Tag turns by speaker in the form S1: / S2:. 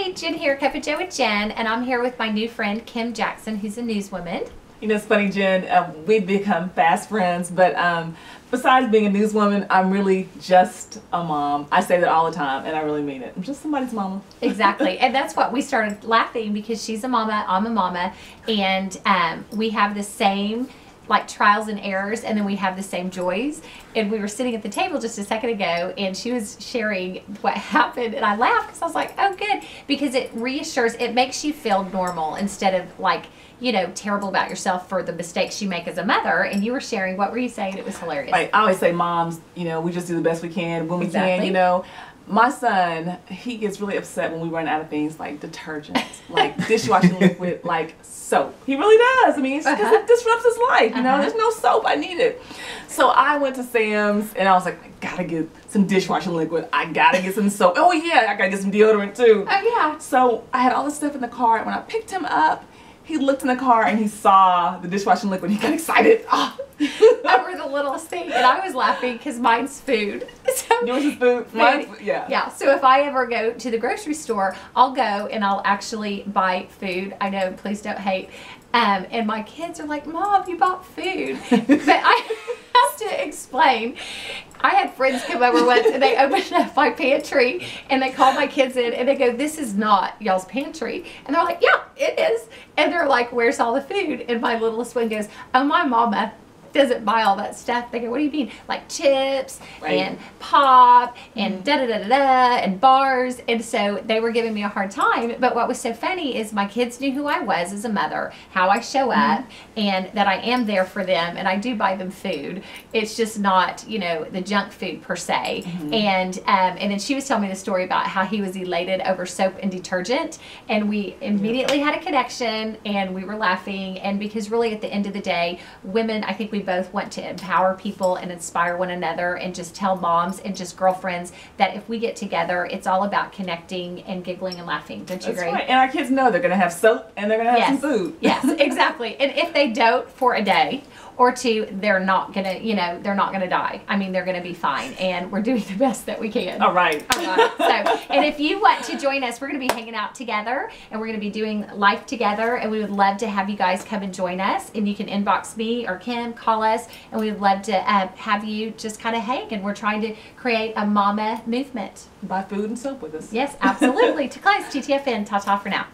S1: Hey, Jen here, Cup of Joe with Jen, and I'm here with my new friend Kim Jackson, who's a newswoman.
S2: You know, it's funny, Jen, we've become fast friends, but besides being a newswoman, I'm really just a mom. I say that all the time, and I really mean it. I'm just somebody's mama.
S1: Exactly, and that's what we started laughing because she's a mama, I'm a mama, and we have the same like trials and errors, and then we have the same joys. And we were sitting at the table just a second ago, and she was sharing what happened, and I laughed because I was like, oh good, because it reassures, it makes you feel normal instead of like, you know, terrible about yourself for the mistakes you make as a mother. And you were sharing, what were you saying? It was hilarious.
S2: Like, I always say, moms, you know, we just do the best we can when we
S1: Exactly.
S2: can, you know. My son, he gets really upset when we run out of things like detergents, like dishwashing liquid, like soap. He really does. I mean, it's because it disrupts his life, you know. There's no soap. I need it. So I went to Sam's and I was like, I gotta get some dishwashing liquid. I gotta get some soap. Oh yeah, I gotta get some deodorant too.
S1: Oh yeah.
S2: So I had all this stuff in the car, and when I picked him up, he looked in the car and he saw the dishwashing liquid. He got excited. Oh.
S1: Over the littlest thing, and I was laughing because mine's food. So,
S2: yours is food. Mine's, yeah.
S1: Yeah. So if I ever go to the grocery store, I'll go and I'll actually buy food. I know, please don't hate. And my kids are like, Mom, you bought food. But I have to explain. I had friends come over once and they opened up my pantry and they called my kids in and they go, this is not y'all's pantry. And they're like, yeah, it is. And they're like, where's all the food? And my littlest one goes, oh, my mama doesn't buy all that stuff. They go, what do you mean? Like chips and pop and da-da-da-da-da and bars. And so they were giving me a hard time. But what was so funny is my kids knew who I was as a mother, how I show up, and that I am there for them. And I do buy them food. It's just not, you know, the junk food per se. And then she was telling me the story about how he was elated over soap and detergent. And we immediately had a connection and we were laughing. And because really at the end of the day, women, I think we both want to empower people and inspire one another and just tell moms and just girlfriends that if we get together, it's all about connecting and giggling and laughing. Don't you agree?
S2: That's right. And our kids know they're going to have soap and they're going to have some food.
S1: Yes, exactly. And if they don't for a day or two, they're not going to, you know, they're not going to die. I mean, they're going to be fine. And we're doing the best that we can.
S2: All right.
S1: All right. So, and if you want to join us, we're going to be hanging out together and we're going to be doing life together. And we would love to have you guys come and join us. And you can inbox me or Kim, call us, and we would love to have you just kind of hang. And we're trying to create a mama movement.
S2: Buy food and soap with us.
S1: Yes, absolutely. To close, TTFN. Ta-ta for now.